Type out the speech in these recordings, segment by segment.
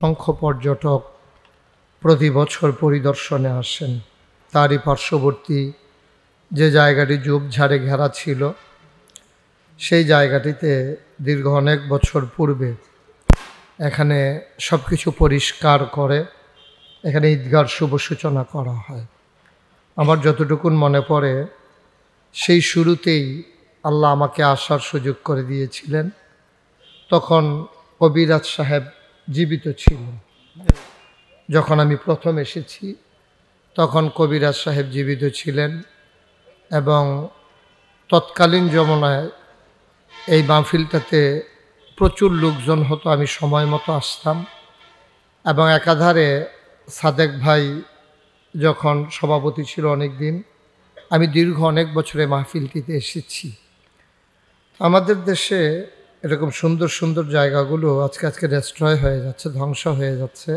অসংখ্য পর্যটক প্রতি বছর পরিদর্শনে আসেন। তারই পার্শ্ববর্তী যে জায়গাটি ঝোপঝাড়ে ঘেরা ছিল, সেই জায়গাটিতে দীর্ঘ অনেক বছর পূর্বে এখানে সব কিছু পরিষ্কার করে এখানে ঈদগাহর শুভ সূচনা করা হয়। আমার যতটুকুন মনে পড়ে, সেই শুরুতেই আল্লাহ আমাকে আসার সুযোগ করে দিয়েছিলেন। তখন কবিরাজ সাহেব জীবিত ছিলেন। যখন আমি প্রথম এসেছি তখন কবিরাজ সাহেব জীবিত ছিলেন এবং তৎকালীন জমানায় এই মাহফিলটাতে প্রচুর লোকজন হতো। আমি সময় মতো আসতাম এবং একাধারে সাদেক ভাই যখন সভাপতি ছিল অনেক দিন, আমি দীর্ঘ অনেক বছরে মাহফিলটিতে এসেছি। আমাদের দেশে এরকম সুন্দর সুন্দর জায়গাগুলো আজকে ডেস্ট্রয় হয়ে যাচ্ছে, ধ্বংস হয়ে যাচ্ছে।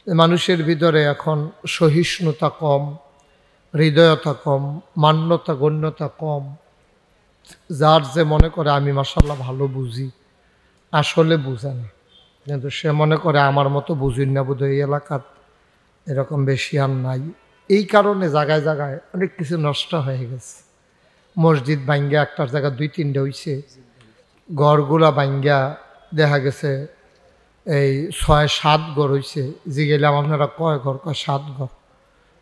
মানুষের ভিতরে এখন সহিষ্ণুতা কম, হৃদয়তা কম, মান্যতা গণ্যতা কম। যার যে মনে করে আমি মাশাআল্লাহ ভালো বুঝি, আসলে বুঝে না, কিন্তু সে মনে করে আমার মতো বুঝিন না বোধহয় এই এলাকার এরকম বেশি আর নাই। এই কারণে জায়গায় জায়গায় অনেক কিছু নষ্ট হয়ে গেছে। মসজিদ ভাঙ্গা একটার জায়গায় 2-3টে হইছে, ঘরগুলা ভাঙ্গা দেখা গেছে এই 6-7 ঘর হইছে। জিগেলাম আপনারা কয় ঘর? কয় 7 ঘর।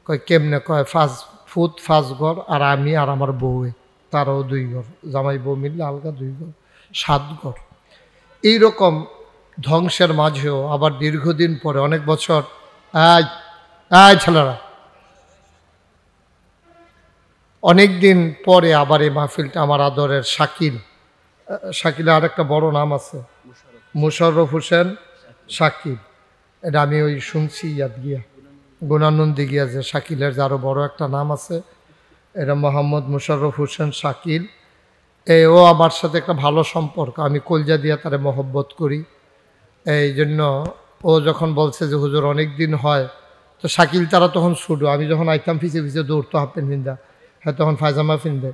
কয় কেমনে? কয় 5 ফুট 5 ঘর, আর আমি আর আমার বউয়ে তারও 2 ঘর, জামাই বউ মিললে আলগা 2 ঘর, 7 ঘর। এইরকম ধ্বংসের মাঝেও আবার দীর্ঘদিন পরে অনেক বছর ছেলেরা অনেক দিন পরে আবার এই মাহফিলটা আমার আদরের শাকিলের আরেকটা বড় নাম আছে, মুশাররফ হোসেন শাকিল। এটা আমি ওই শুনছি ইয়াদ গিয়া, গুণানন্দী গিয়া, যে শাকিলের যে আরও বড় একটা নাম আছে, এটা মোহাম্মদ মুশাররফ হোসেন শাকিল। ও আমার সাথে একটা ভালো সম্পর্ক, আমি কলজা দিয়া তারে মহব্বত করি। এই জন্য ও যখন বলছে যে হুজুর অনেক দিন হয়, তো শাকিল তারা তখন ছুটো, আমি যখন আইতাম ফিসে ফিসে দৌড়তো হাফ প্যান্ট ফিন্দা, হ্যাঁ তখন ফায়জামা ফিনবে,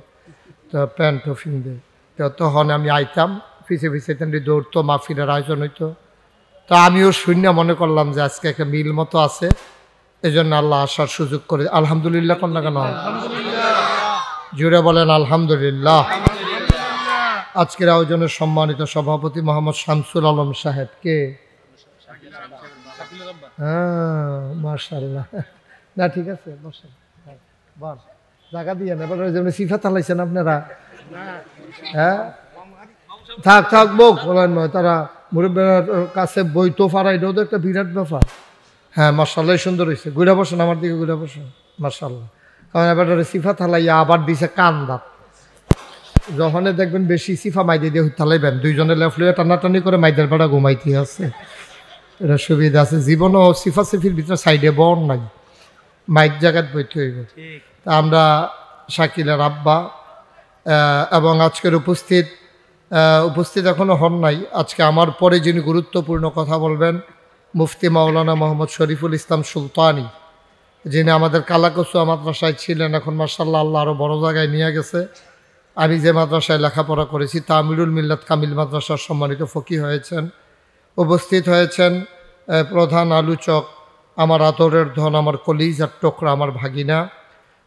তো প্যান্টও ফিনবে। তো তখন আমি আইতাম ফিসে ফিসে তেমনি দৌড়তো, মাহফিলের আয়োজন হইতো। তো আমিও শূন্য মনে করলাম যে আজকে একটা মিল মতো আছে, এই জন্য আল্লাহ আসার সুযোগ করে। আলহামদুলিল্লাহ কন্যা কেন? জুড়ে বলেন আলহামদুলিল্লাহ। আজকের আয়োজনের সম্মানিত সভাপতি মোহাম্মদ শামসুল আলম সাহেবকে, হ্যাঁ মাশাআল্লাহ, না ঠিক আছে বসেন, বস জায়গা দিয়ে না, এবার যেমন সিফাত আলাইছেন আপনারা, হ্যাঁ থাক বউ বলেন নয়, তারা মুরব্বীর কাছে বই তো ফারাই, এটাও তো একটা বিরাট ব্যাপার। হ্যাঁ মাশাআল্লাহ সুন্দর হয়েছে, ঘুরে বসেন, আমার দিকে ঘুরে বসেন, মাশাআল্লাহ। কারণ এবার সিফাত হালাইয়া আবার দিছে কান্দা, যখনে দেখবেন বেশি সিফা মাইদে দিয়ে থালাইবেন, দুইজনে লেফলিয়ে টানাটানি করে মাইদের পাড়া ঘুমাইতে আছে, এটা সুবিধা আছে। জীবনও সিফা সিফির ভিতরে সাইডে বন নাই, মাইক জায়গাত বইতে হইব। তা আমরা শাকিলের আব্বা এবং আজকের উপস্থিত এখনও হন নাই, আজকে আমার পরে যিনি গুরুত্বপূর্ণ কথা বলবেন, মুফতি মাওলানা মোহাম্মদ শরীফুল ইসলাম সুলতানি, যিনি আমাদের কালাকসুয়া মাদ্রাসায় ছিলেন, এখন মাশাআল্লাহ আল্লাহ আরও বড় জায়গায় নিয়ে গেছে। আমি যে মাদ্রাসায় লেখাপড়া করেছি তামিরুল মিল্লাত কামিল মাদ্রাসার সম্মানিত ফকি হয়েছেন। উপস্থিত হয়েছেন প্রধান আলোচক, আমার আদরের ধন, আমার কলিজার টুকরা, আমার ভাগিনা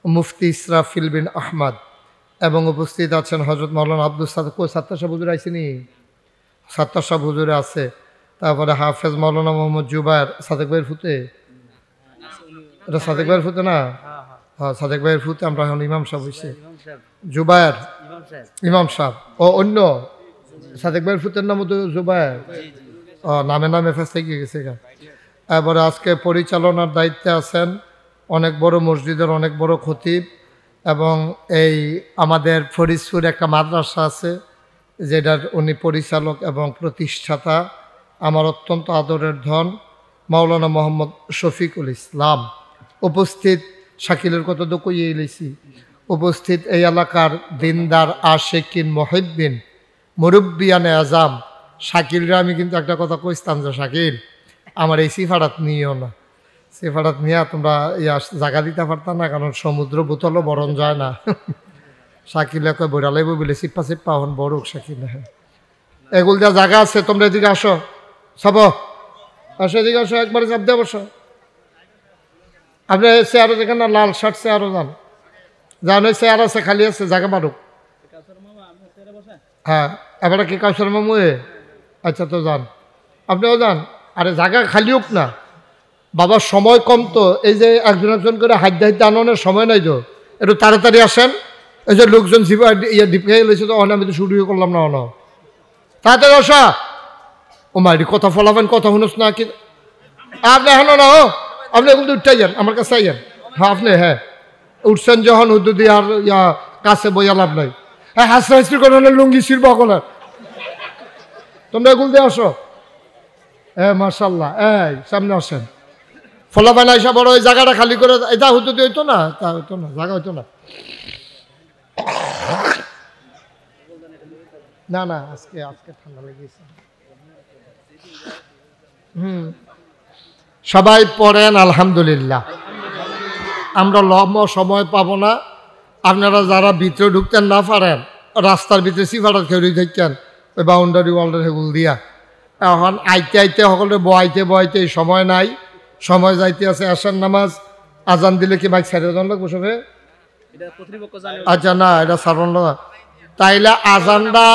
মুফতি ইসরাফিল বিন আহমদ, এবং উপস্থিত আছেন হযরত মাওলানা আব্দুল সাদেক। সাত্তার শাহ হুজুর আইসিনি? সাত্তার শাহ হুজুরে আছে। তারপরে হাফেজ মাওলানা মোহাম্মদ জুবায়ের, সাদেক ভাইয়ের ফুতে, এটা সাদেক ভাইয়ের ফুতে না? হ্যাঁ সাদেক ভাইয়ের ফুতে। আমরা এখন ইমাম সাহেব হয়েছে, জুবায়ের ইমাম সাহেব। ও অন্য সাদেক ভাইয়ের ফুতের নাম তো জুবায়ের, নামে ফেসে গিয়ে গেছে। এবারে আজকে পরিচালনার দায়িত্বে আছেন অনেক বড় মসজিদের অনেক বড় খতিব, এবং এই আমাদের ফরিদপুর একটা মাদ্রাসা আছে যেটার উনি পরিচালক এবং প্রতিষ্ঠাতা, আমার অত্যন্ত আদরের ধন মাওলানা মোহাম্মদ শফিকুল ইসলাম। উপস্থিত শাকিলের কথা তো কইয়ে এলেছি, উপস্থিত এই এলাকার দিনদার আশেকিন মহিব্বিন মুরব্বিয়ানে আজাম শাকিলরা। আমি কিন্তু একটা কথা কইতাম যে শাকিল আমার এই সিফারাত নিয়েও না, সিফারাত নিয়ে তোমরা জায়গা দিতে পারতাম না, কারণ সমুদ্র বোতলও বরণ যায় না। শাকিলে কয় বইরা লাগবে বলে সিপ্পা হন বড় শাকিল, হ্যাঁ এগুল যা জায়গা আছে, তোমরা এদিকে আসো সব, আসো এদিকে আসো, একবারে চাপ দিয়ে বসো। আপনি চেয়ারও দেখেন না, লাল শার্ট চেয়ারও যান, যান ওই চেয়ার আছে খালি আছে, জায়গা মারুক। হ্যাঁ এবারে কি কাউসার মামু? আচ্ছা তো যান, আপনিও যান। আরে জায়গা খালি হোক না বাবা, সময় কম তো, এই যে একজন একজন করে হাইতে হাইতে আনানোর সময় নাই তো, একটু তাড়াতাড়ি আসেন। এই যে লোকজন ডিপে গেছে তো, আমি তো শুরু করলাম না, তাড়াতাড়ি আসা। ও মাইরি কথা ফলাবেন, কথা শুনোস না কি আপনি? হানো না, ও আপনি কিন্তু উঠতে যান, আমার কাছে আইয়েন। হ্যাঁ আপনি, হ্যাঁ উঠছেন যখন উদ্দু দিয়ে আর কাছে বইয়া লাভ নাই। হ্যাঁ হাসতে হাসতে করে লুঙ্গি ছিড়ব কলে, তোমরা এগুলো দিয়ে আসো। হ্যাঁ মার্শাল্লাহ, এই সামনে আসেন। ফলাফান আইসা বড় ওই জায়গাটা খালি করে, এটা হইতো হইতো না, তা হইতো না, জায়গা হইতো না। না না আজকে আজকে ঠান্ডা লেগেছে। সবাই পড়েন আলহামদুলিল্লাহ। আমরা লম্বা সময় পাবো না, আপনারা যারা ভিতরে ঢুকতেন না পারেন, রাস্তার ভিতরে সিফাটা খেয়ে থাকেন ওই বাউন্ডারি ওয়ালটার হেগুল দিয়া। এখন আইতে আইতে সকলে বয়াইতে বয়াইতে সময় নাই, সময় যাইতে আছে। আসার নামাজ আজান দিলে কি বাইক ছাড়িয়ে যান লাগবো সবে? আচ্ছা না, এটা সারণ না। তাইলে আজানটা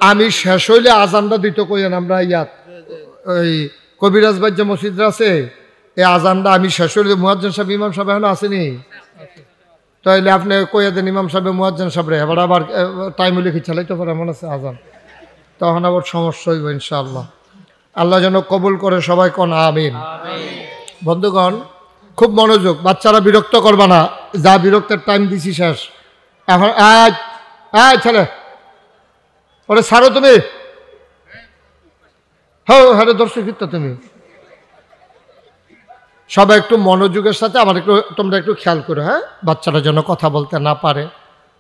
আমি শেষ হইলে আজানটা দিতে কইেন। আমরা ইয়াত ওই কবিরাজ বাই যে মসজিদরা আছে, এই আজানটা আমি শেষ হইলে, মুয়াজ্জিন সাহেব ইমাম সাহেব এখন আসেনি, তাইলে আপনি কইয়া দেন ইমাম সাহেব মুয়াজ্জিন সাহেবরে, এবার আবার টাইম হইলে কি চালাইতে পারে এমন আছে আজান, তখন আবার সমস্যা হইব ইনশাআল্লাহ। আল্লাহ যেন কবুল করে, সবাই কোন আমিন। বন্ধুগণ খুব মনোযোগ, বাচ্চারা বিরক্ত করবা না, যা বিরক্তের টাইম দিছি শেষ। এখন ছেলে ওরে ছাড়ো তুমি, হ্যাঁ দর্শক তুমি সবাই একটু মনোযোগের সাথে আমার একটু, তোমরা একটু খেয়াল করো। হ্যাঁ বাচ্চারা যেন কথা বলতে না পারে,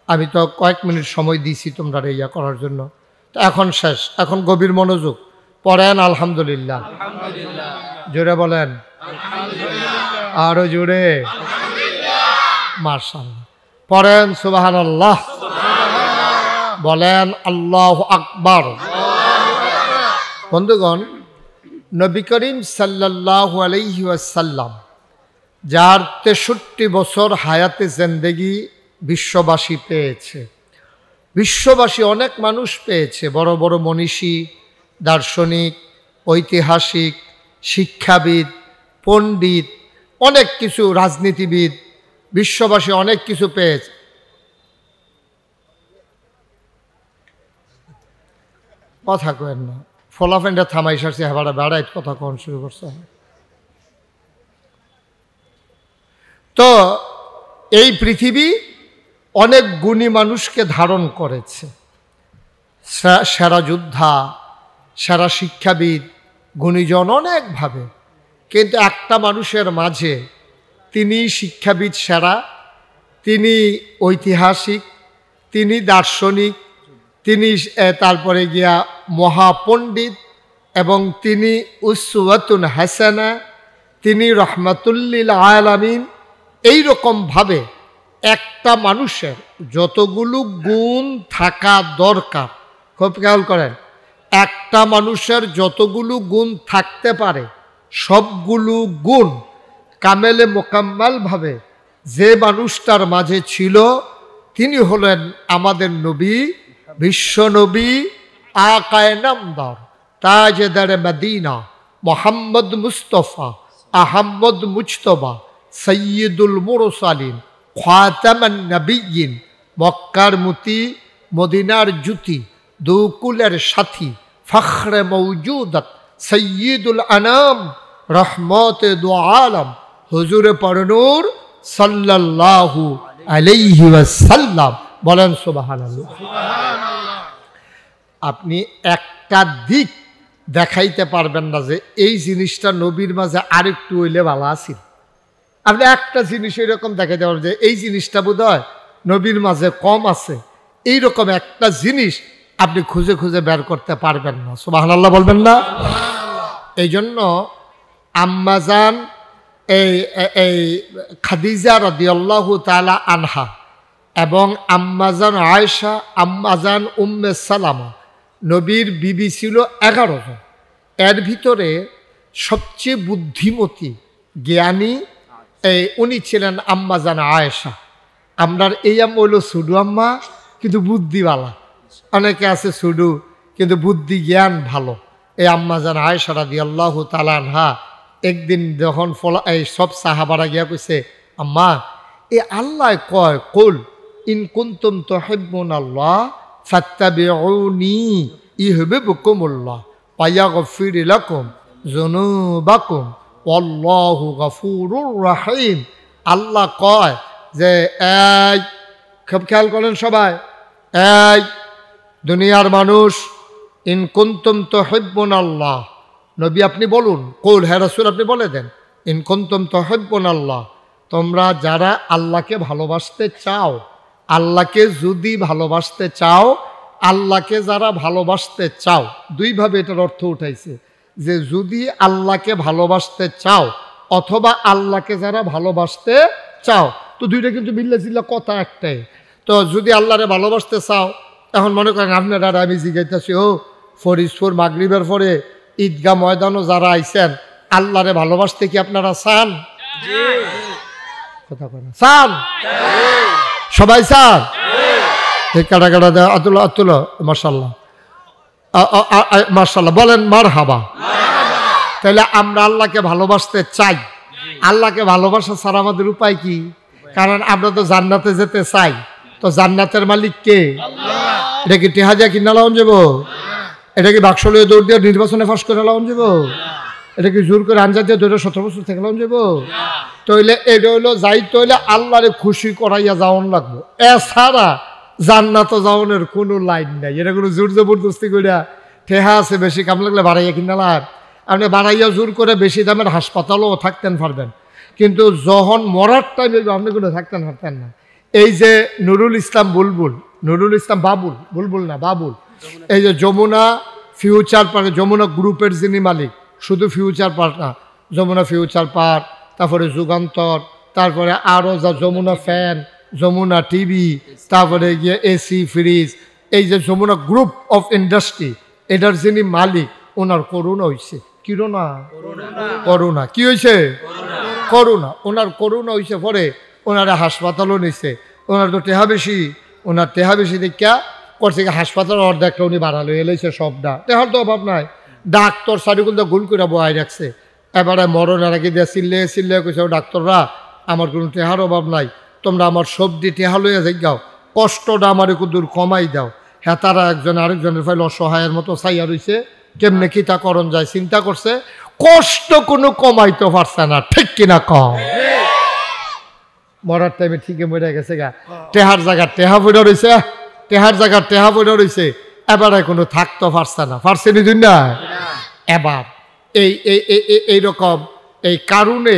আমি তো কয়েক মিনিট সময় দিয়েছি তোমরা ইয়া করার জন্য। তো এখন শেষ, এখন গভীর মনোযোগ পড়েন আলহামদুলিল্লাহ। জোরে বলেন আরো জোরে, মাশাআল্লাহ। পড়েন সুবহানাল্লাহ, বলেন আল্লাহু আকবার। বন্ধুগণ নবী করিম সাল্লাল্লাহু আলাইহি ওয়াসাল্লাম, যার 63 বছর হায়াতে জিন্দেগি বিশ্ববাসী পেয়েছে, বিশ্ববাসী অনেক মানুষ পেয়েছে, বড় বড় মনীষী, দার্শনিক, ঐতিহাসিক, শিক্ষাবিদ, পণ্ডিত, অনেক কিছু, রাজনীতিবিদ, বিশ্ববাসী অনেক কিছু পেয়েছে। কথা কেন না, ফলাফেনটা থামাই সারছে, হেবাটা বেড়াই কথা কন শুরু করছে। তো এই পৃথিবী অনেক গুণী মানুষকে ধারণ করেছে, সেরা যোদ্ধা, সেরা শিক্ষাবিদ, গুণীজন অনেকভাবে, কিন্তু একটা মানুষের মাঝে তিনি শিক্ষাবিদ সেরা, তিনি ঐতিহাসিক, তিনি দার্শনিক, তিনি তারপরে গিয়া মহাপণ্ডিত, এবং তিনি উসওয়াতুন হাসানা, তিনি রহমাতুল্লিল আলামিন। এইরকমভাবে একটা মানুষের যতগুলো গুণ থাকা দরকার, খুব খেয়াল করেন, একটা মানুষের যতগুলো গুণ থাকতে পারে সবগুলো গুণ কামেলে মোকাম্মালভাবে যে মানুষটার মাঝে ছিল, তিনি হলেন আমাদের নবী, বিশ্ব নবী, আকায়ে নামদার, তাজদারে মদিনা, মোহাম্মদ মুস্তফা আহমদ মুজতবা, সৈয়দুল মুরসালিন, খাতামান নবিয়্যিন, মক্কার মুতি, মদিনার জুতি, দুকুলের সাথী, ফখরে মৌজুদত, সৈয়দুল আনাম, রহমতে দু আলম, হুজুরে পরনূর সাল্লাল্লাহু আলাইহি ওয়াসাল্লাম। বলেন সুবহানাল্লাহ। আপনি একটা দিক দেখাইতে পারবেন না যে এই জিনিসটা নবীর মাঝে আরেকটু হইলে ভালো আছিল। আপনি একটা জিনিস এরকম দেখাইতে পারবেন যে এই জিনিসটা বোধহয় নবীর মাঝে কম আছে, এইরকম একটা জিনিস আপনি খুঁজে খুঁজে বের করতে পারবেন না। সুবহানাল্লাহ বলবেন না? এই জন্য আম্মাজান এই খাদিজা রাদিয়াল্লাহু তাআলা আনহা এবং আম্মাজান আয়েশা, আম্মাজান উম্মে সালামা, নবীর বিবি ছিল 11 জন। এর ভিতরে সবচেয়ে বুদ্ধিমতী জ্ঞানী উনি ছিলেন আম্মা জান আয়েশা। আমরার এই আম্মা হইল সুডু আম্মা, কিন্তু বুদ্ধিওয়ালা। অনেকে আছে সুডু কিন্তু বুদ্ধি জ্ঞান ভালো। এই আম্মা জান আয়েশা রাদিয়াল্লাহু তাআলা আনহা একদিন যখন এই সব সাহাবারা গিয়া কইছে, আম্মা এ আল্লাহ কয় কুল ইন কুনতুম তুহিব্বুনাল্লাহ ফাত্তাবিউনি ইউহিব্বুকুমুল্লাহ ওয়া ইয়াগফির লাকুম যুনুবাকুম ওয়াল্লাহু গফুরুর রহিম। আল্লাহ কয় যে এই খুব খেয়াল করেন সবাই, এই দুনিয়ার মানুষ, ইন কুনতুম তুহিব্বুনাল্লাহ, নবী আপনি বলুন, কুল হে রাসূল আপনি বলে দেন, ইন কুনতুম তুহিব্বুনাল্লাহ, তোমরা যারা আল্লাহকে ভালোবাসতে চাও, আল্লাহকে যদি ভালোবাসতে চাও, আল্লাহকে যারা ভালোবাসতে চাও, দুইভাবে এটার অর্থ উঠাইছে যে যদি আল্লাহকে ভালোবাসতে চাও অথবা আল্লাহকে যারা ভালোবাসতে চাও, তো দুইটা কিন্তু মিল্লা জিল্লা কথা একটাই। তো যদি আল্লাহরে ভালোবাসতে চাও, এখন মনে করেন আপনারা আমি জিজ্ঞাসি, ও ফরিদপুর মাগরিবের পরে ঈদগাহ ময়দানও যারা আইছেন, আল্লাহরে ভালোবাসতে কি আপনারা চান? কথা বলেন, চান? সবাই চান? কাটা কাটা দেয় আতুল আতুল, মাশাআল্লাহ মাশাআল্লাহ বলেন মারহাবা। তাহলে আমরা আল্লাহকে ভালোবাসতে চাই। আল্লাহকে ভালোবাসা ছাড়া আমাদের উপায় কি? কারণ আমরা তো জান্নাতে যেতে চাই, তো জান্নাতের মালিক কে? এটা কি টেহা দিয়া কিনা লাউন যাব? এটা কি বাক্সলীয় দৌড় দিয়ে নির্বাচনে ফাঁস করে লাউন যাব? এটা কি জোর করে আনজাদ দিয়ে 17 বছর থেকে লাউন যাব? তাইলে এটা হইলো যাইতে হইলে আল্লাহরে খুশি করাইয়া যাওয়ান লাগবো, এছাড়া জান্নাত যাওয়ানোর কোনো লাইন নাই। এটা কোনো জোর জবরদস্তি করিয়া ঠেহা আছে বেশি কাম লাগলে বাড়াইয়া কিনা লাগ, আপনি বাড়াইয়া জোর করে বেশি দামের হাসপাতালও থাকতেন পারবেন, কিন্তু যখন মরার টাইম আপনি কোনো থাকতেন পারতেন না। এই যে নুরুল ইসলাম বুলবুল, নুরুল ইসলাম বাবুল, বুলবুল না বাবুল, এই যে যমুনা ফিউচার পার্ক, যমুনা গ্রুপের যিনি মালিক, শুধু ফিউচার পার্ক না, যমুনা ফিউচার পার্ক, তারপরে যুগান্তর, তারপরে আরও যা যমুনা ফ্যান, যমুনা টিভি, তারপরে গিয়ে এসি ফ্রিজ, এই যে যমুনা গ্রুপ অফ ইন্ডাস্ট্রি, এটার যিনি মালিক, ওনার করোনা হয়েছে। কিরোনা? করোনা। কি হয়েছে? করোনা। ওনার করোনা হয়েছে পরে ওনারা হাসপাতালও নিছে। ওনার তো টেহা বেশি, ওনার টেহা বেশি দেখা করছে হাসপাতাল অর্ধেকটা উনি বাড়ালো এলাইছে সবটা, টেহার তো অভাব নাই। ডাক্তার সারিগুলো তো গুল করে বয়াই রাখছে, এবারে মরণের আগে দিয়ে চিল্লে চিল্লে কইছে, ডাক্তাররা আমার কোনো টেহার অভাব নাই, তোমরা আমার সবজি টেহা লইয়া যাইগাও, কষ্টটা আমার একটু দূর কমাই দাও। হ্যাঁ, তারা একজন আরেকজনের ফাইল অসহায়ের মতো চাইয়া রইছে, কেমনে কি তা করণ যায় চিন্তা করছে, কষ্ট কোনো কমাইতে পারছে না। ঠিক কিনা কম? মরার টাইমে ঠিকই মরে গেছে গা, টেহার জায়গা টেহা পড়ে রয়েছে, টেহার জায়গা টেহা পড়ে রয়েছে, এবারে কোনো থাকতে পারছে না। পারছে নি দুনিয়া? এবার এইরকম এই কারণে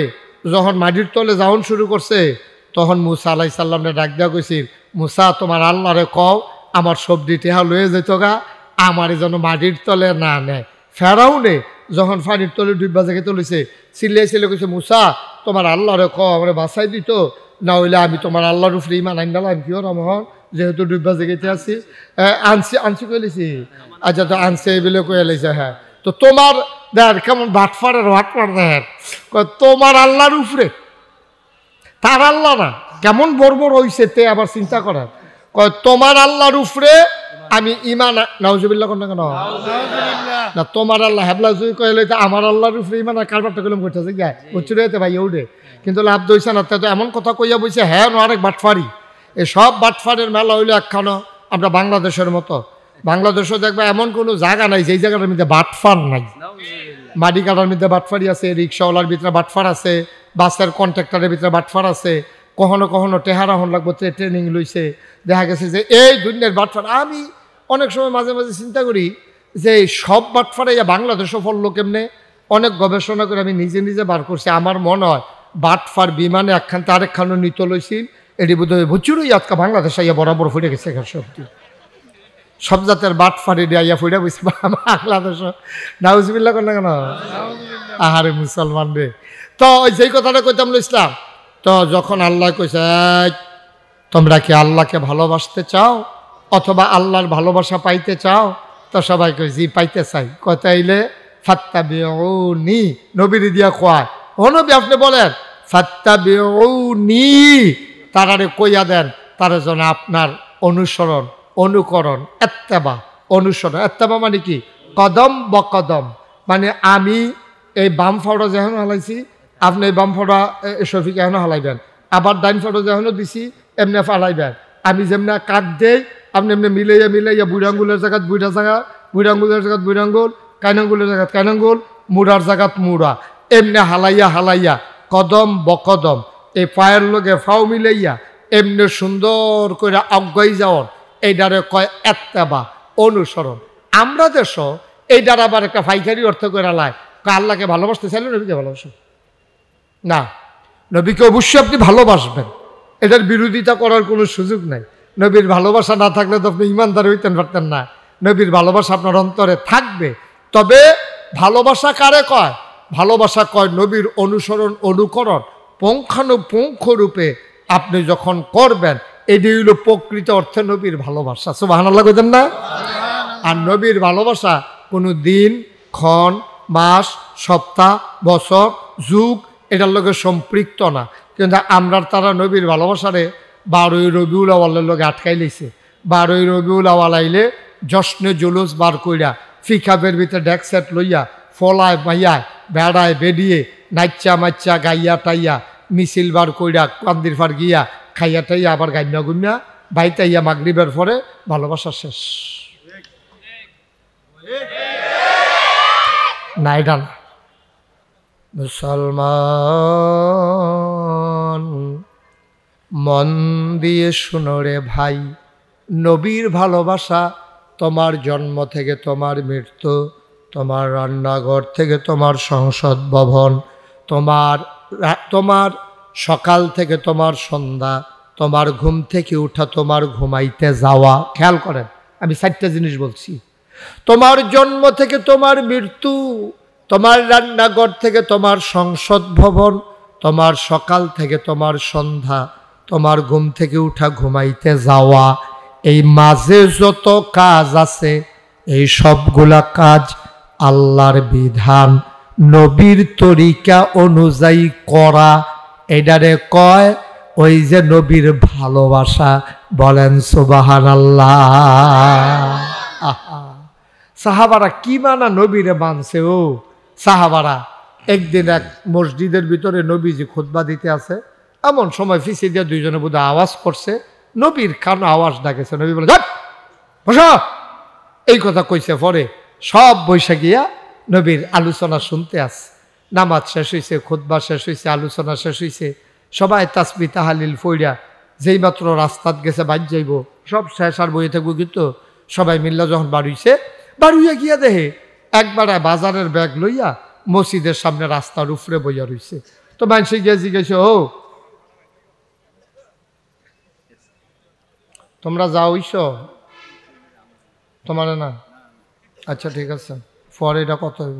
যখন মাটির তলে যাওয়ান শুরু করছে, তখন মুসা আলাইহিস সালামকে ডাক দেওয়া কইছিল, মুসা তোমার আল্লাহরে কও আমার সবজি টেহা লয়ে যেত গা, আমার যেন মাটির তলে না নেয়। ফেরাউনে যখন পানির তলে ডুববা জায়গায় তুলেছে, চিল্লিয়ে চিল্লে কইছে, মুসা তোমার আল্লাহরে কও আমার বাঁচাই দিত, না হইলে আমি তোমার আল্লাহর উপরে ইমান আইন ডালাম, কি রমহন যেহেতু ডুববা জায়গাতে আছি। আনছি কইলেছি, আচ্ছা তো আনছে বলে কয়ে লাইছে। হ্যাঁ, তো তোমার দেখ কেমন বাটফারের বাটফার দেখ, তোমার আল্লাহর উপরে, তার আল্লাহ না, কেমন বর্বর হইছে তে আবার চিন্তা করার, কয় তোমার আল্লাহর উপরে আমি ইমান, নাউজুবিল্লাহ কোন কেন না, তোমার আল্লাহ হেবলা জুই কইলে আমার আল্লাহর উপরে ইমান, আর কারবারটা কলম করতেছে গায়ে উচ্চুরে যেতে ভাই উঠে, কিন্তু লাভ দইছে না। তো এমন কথা কইয়া বইছে, হ্যাঁ আরেক বাটফারি। এই সব বাটফারের মেলা হইলে একখানো আমরা বাংলাদেশের মতো, বাংলাদেশও দেখবে এমন কোনো জায়গা নাই যেই জায়গাটার মধ্যে বাটফার নাই। মাটি কাটার মধ্যে বাটফারি আছে, রিক্সাওয়ালার ভিতরে বাটফার আছে, বাসের কন্ট্রাক্টরের ভিতরে বাটফার আছে, কখনো কখনো টেহারা হন লাগবো ট্রেনিং লইছে। দেখা গেছে যে এই দুনিয়ার বাটফার, আমি অনেক সময় মাঝে মাঝে চিন্তা করি যে সব বাটফারে বাংলাদেশও ফললো কেমনে। অনেক গবেষণা করে আমি নিজে নিজে বার করছি, আমার মনে হয় বাটফার বিমানে একখান তো আরেকখানও নিত লইছিল, এটি বোধ হয় ভুচুরই আজকা বাংলাদেশ আইয়া বরাবর ফুটে গেছে। সত্যি সব জাতের বাটফারি আইয়া ফুটে বসে বাংলাদেশ, নাউজুবিল্লাহ কেন কেন আহারে মুসলমান রে। তো যেই কথাটা কইতাম ইসলাম, তো যখন আল্লাহ কইছে তোমরা কি আল্লাহকে ভালোবাসতে চাও অথবা আল্লাহর ভালোবাসা পাইতে চাও, তো সবাই কই জি পাইতে চাই। কতাইলে ফাত্তাবিউনি, নবীর দিয়া কয় ও নবী আপনি বলেন ফাত্তাবিউনি, তারারে কইয়া দেন তারা যেন আপনার অনুসরণ অনুকরণ এত্তেবা অনুসরণ, এত্তেবা মানে কি কদম বকদম, মানে আমি এই বাম ফাওড়া যেন হালাইছি আপনি এই বাম ফাওড়া শফিক এখন হালাইবেন, আবার ডাইন ফাওড়া যেন দিছি এমনি ফালাইবেন, আমি যেমনি কাঠ দেই আপনি এমনি মিলাইয়া মিলাইয়া বুড়ি আঙ্গুলের জায়গাত বুড়া জায়গা, বুড়ি আঙ্গুলের জায়গাত বুড়ি আঙ্গুল, কাইনাঙ্গুলের জায়গাত কাইনাঙ্গুল, মুড়ার জায়গাত মুড়া, এমনি হালাইয়া হালাইয়া কদম বকদম এই পায়ের লগে ফাও মিলাইয়া এমনি সুন্দর করে আগাই যাওয়ার, এইটারে কয় এত্তেবা অনুসরণ। আমরা দেশ এইটার আবার একটা ফাইকারি অর্থ করে লাই, আল্লাহকে ভালোবাসতে চাইলে নবীকে ভালোবাসো না, নবীকে অবশ্যই আপনি ভালোবাসবেন, এটার বিরোধিতা করার কোনো সুযোগ নাই। নবীর ভালোবাসা না থাকলে তো আপনি ইমানদার হইতেন পারতেন না, নবীর ভালোবাসা আপনার অন্তরে থাকবে। তবে ভালোবাসা কারে কয়? ভালোবাসা কয় নবীর অনুসরণ অনুকরণ পুঙ্খানুপুঙ্খ রূপে আপনি যখন করবেন, এটি হইল প্রকৃত অর্থে নবীর ভালোবাসা। সুবহানাল্লাহ কইতেন না? আর নবীর ভালোবাসা কোনো দিন, ক্ষণ, মাস, সপ্তাহ, বছর, যুগ এটার লগে সম্পৃক্ত না। কিন্তু আমরা তারা নবীর ভালোবাসারে 12ই রবিউল আওয়ালের লগে আটকাই লইছে। 12ই রবিউল আওয়াল আইলে জশ্নে জুলুস বার কইরা ফিকাবের ভিতরে ডেক সেট লইয়া ফলায় মাইয়ায় বেড়ায় বেরিয়ে নাচ্চা মাচ্চা গাইয়া টাইয়া মিছিল বার কইরা কান্দির ফার গিয়া খাইয়া টাইয়া আবার গাইনা গুইনা বাইতাইয়া মাগরিবের পরে ভালোবাসা শেষ। না এটা না। মুসলমান মন দিয়ে শুনো রে ভাই, নবীর ভালোবাসা তোমার জন্ম থেকে তোমার মৃত্যু, তোমার রান্নাঘর থেকে তোমার সংসদ ভবন, তোমার সকাল থেকে তোমার সন্ধ্যা, তোমার ঘুম থেকে উঠা তোমার ঘুমাইতে যাওয়া। খেয়াল করেন আমি 4টা জিনিস বলছি। তোমার জন্ম থেকে তোমার মৃত্যু, তোমার রান্নাঘর থেকে তোমার সংসদ ভবন, তোমার সকাল থেকে তোমার সন্ধ্যা, তোমার ঘুম থেকে উঠা ঘুমাইতে যাওয়া, এই মাঝে যত কাজ আছে এই সবগুলা কাজ আল্লাহর বিধান নবীর তরিকা অনুযায়ী করা, এটারে কয় ওই যে নবীর ভালোবাসা। বলেন সুবহানাল্লাহ। সাহাবারা কি মানা নবীরে মানছে। ও সাহাবারা একদিন এক মসজিদের ভিতরে নবীজি খুতবা দিতে আছে, এমন সময় ফিসে দিয়ে দুইজনে বোধ আওয়াজ করছে, নবীর কানে আওয়াজ ডাকেছে। নবী বলে বসো, এই কথা কইছে। পরে সব বৈশা গিয়া নবীর আলোচনা শুনতে আস। নামাজ শেষ হয়েছে, খুতবা শেষ হয়েছে, আলোচনা শেষ হয়েছে, সবাই তাসবিহ তাহলিল ফইরা যেই মাত্র রাস্তাত গেছে বাদ যাইব, সব শেষ আর বইয়ে থাকবো। কিন্তু সবাই মিল্লা যখন বাড়িছে, বাড়িয়ে গিয়া দেখে একবার বাজারের ব্যাগ লইয়া মসজিদের সামনে রাস্তার উপরে বইয়া রইছে। তো মানুষে গিয়ে জিজ্ঞেস, ও তোমরা যাও হইছ? তোমার না? আচ্ছা ঠিক আছে, পরে এটা কত হইব?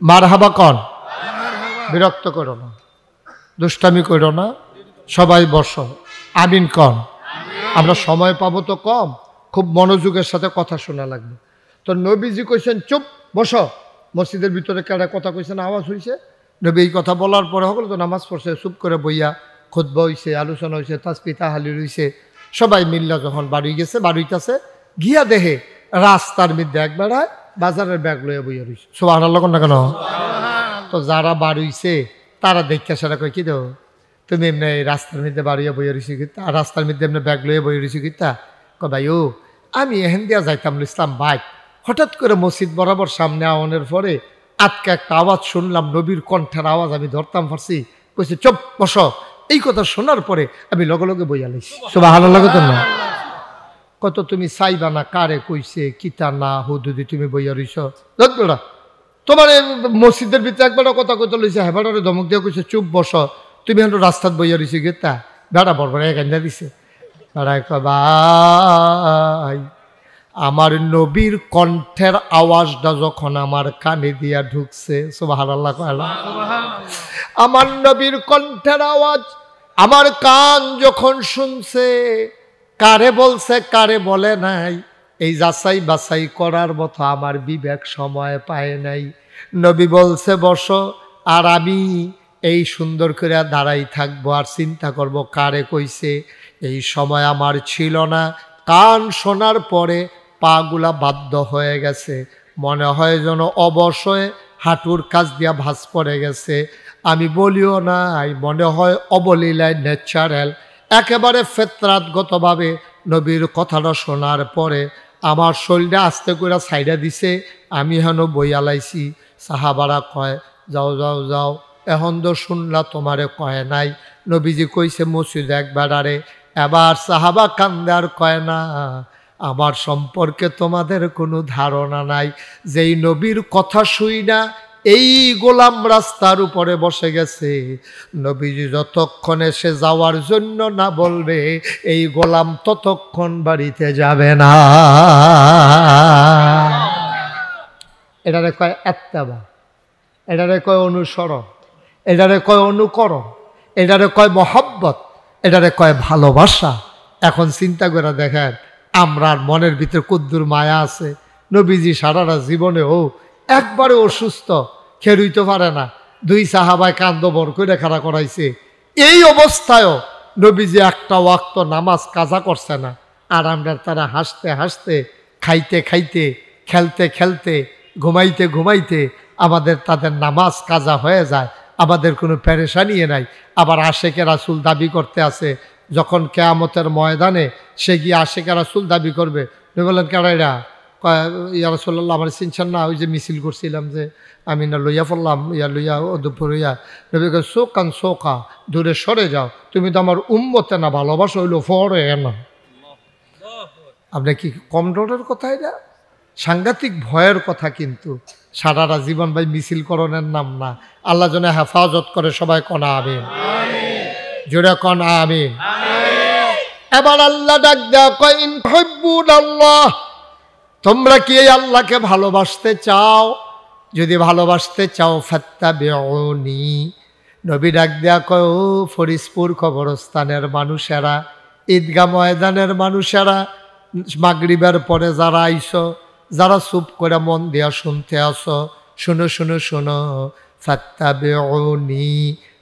মারহাবা কন, বিরক্ত করো না, দুষ্টামি করো না, সবাই বসো, আমিন কন। আমরা সময় পাবো তো কম, খুব মনোযোগের সাথে কথা শোনা লাগবে। তো নবীজি কইছেন চুপ বসো। মসজিদের ভিতরে কেডা কথা কইছেন, আওয়াজ হইছে। নবী এই কথা বলার পরে হলো তো নামাজ পড়ছে, চুপ করে বইয়া খুতবা হইছে, আলোচনা হইছে, তাসবিহ তাহলিল হইছে। সবাই মিল্লা যখন বাড়ি গেছে, বাড়িতেছে গিয়া দেখে রাস্তার মধ্যে এক বেড়ায় বাজারের ব্যাগ লইয়া বইয়া রইছে। সুবহানাল্লাহ না কেন? তো যারা বাড়িছে তারা দেখতে সেটা কই, কি দেও তুমি এমনি রাস্তার মধ্যে বাড়িয়া বইয়া রইছি কিতা, আর রাস্তার মধ্যে এমনি ব্যাগ লইয়া বইয়া রইছি কিতা? ভাই ও আমি এহেন দিয়া যাইতাম ইসলাম বাইক, হঠাৎ করে মসজিদ বরাবর সামনে আওয়ানোর পরে আজকে একটা আওয়াজ শুনলাম, নবীর কণ্ঠের আওয়াজ, আমি ধরতাম পারছি। কইছে চুপ বসো। এই কথা শোনার পরে আমি লগে লগে বইয়া লাইছি। সুবহানাল্লাহ না? কত তুমি চাইবা না কারে কইছে কিতা না হুদুদি তুমি বইয়া রইছ। বেড়া তোমার মসজিদের ভিতরে একবার কথা কইতে লইছে, হ্যাঁ বেড়ারে ধমক দিয়ে কইছে চুপ বসো, তুমি এখন রাস্তাত বইয়া রইছি গেতা। বেড়া বরবার একান্দা দিছে। বেড়ায় কয় ভাই আমার নবীর কণ্ঠের আওয়াজটা যখন আমার কানে দিয়া ঢুকছে, সুবহানাল্লাহ কয়লা, আমার নবীর কণ্ঠের আওয়াজ আমার কান যখন শুনছে, কারে বলছে কারে বলে নাই, এই যাচাই বাছাই করার মতো আমার বিবেক সময় পায় নাই। নবী বলছে বসো, আর আমি এই সুন্দর করে দাঁড়াই থাকবো আর চিন্তা করব কারে কইছে। এই সময় আমার ছিল না। কান শোনার পরে পাগুলা বাধ্য হয়ে গেছে, মনে হয় যেন অবশ্যই হাঁটুর কাছ দিয়া ভাঁজ পড়ে গেছে। আমি বলিও নাই, মনে হয় অবলীলায় ন্যাচারাল একেবারে ফেতরাতগতভাবে নবীর কথাটা শোনার পরে আমার শরীরটা আস্তে করে সাইডা দিছে। আমি হেন বইয়া লাইছি। সাহাবারা কয় যাও যাও যাও, এখন তো শুনলা তোমারে কয় নাই, নবীজি কইছে মসজিদ একবারে। এবার সাহাবা কান্দে আর কয় না, আমার সম্পর্কে তোমাদের কোনো ধারণা নাই। যেই নবীর কথা শুই না এই গোলাম রাস্তার উপরে বসে গেছে, নবীজি যতক্ষণ এসে যাওয়ার জন্য না বলবে এই গোলাম ততক্ষণ বাড়িতে যাবে না। এটারে কয় এত্তেবা, এটারে কয় অনুসরণ, এটারে কয় অনুকরণ, এটারে কয় মহব্বত, এটারে কয় ভালোবাসা। এখন চিন্তা করে দেখেন আমরার মনের ভিতরে কদ্দুর মায়া আছে। নবীজি সারাটা জীবনেও একবারে অসুস্থ, খেরুইতে পারে না, দুই সাহাবায় কান্দ বর করে খাড়া করাইছে। এই অবস্থায়ও নবীজি একটা ওয়াক্ত নামাজ কাজা করছে না। আর আমরা তারা হাসতে হাসতে, খাইতে খাইতে, খেলতে খেলতে, ঘুমাইতে ঘুমাইতে আমাদের তাদের নামাজ কাজা হয়ে যায়, আমাদের কোনো পেরেশানিয়ে নাই। আবার আশেকে রাসূল দাবি করতে আছে, যখন কেয়ামতের ময়দানে সে গিয়ে আশেকে রাসূল দাবি করবে, বললেন কেডা এরা? ইয়া রাসূলুল্লাহ আমার চিনছেন না? ওই যে মিছিল করছিলাম যে আমি না লইয়া পড়লাম, ইয়া লইয়া ও দুপুর ইয়া। নবী কয় শোকান শোকা, দূরে সরে যাও, তুমি তো আমার উম্মতে না, ভালোবাসা হইল ফরে না। আপনি কি কম ডরের কথা? এটা সাংঘাতিক ভয়ের কথা। কিন্তু সারাটা জীবন ভাই মিছিল করণের নাম না। আল্লাহ যেন হেফাজত করে। সবাই কনা আমিন, জোরে কনা আমিন। এবার আল্লাহ ডাক দেয়া কয় ইন তুহিব্বুনাল্লাহ, তোমরা কি এই আল্লাহকে ভালোবাসতে চাও? যদি ভালোবাসতে চাও ফাত্তাবিউনি। নবী ডাক দেয়া কয় ও ফরিদপুর কবরস্থানের মানুষেরা, ঈদগাহ ময়দানের মানুষেরা, মাগরিবের পরে যারা আইছো, যারা চুপ করে মন দিয়া শুনতে আসো, শুনো শুনো শুনো, ফাত্তাবিউনি,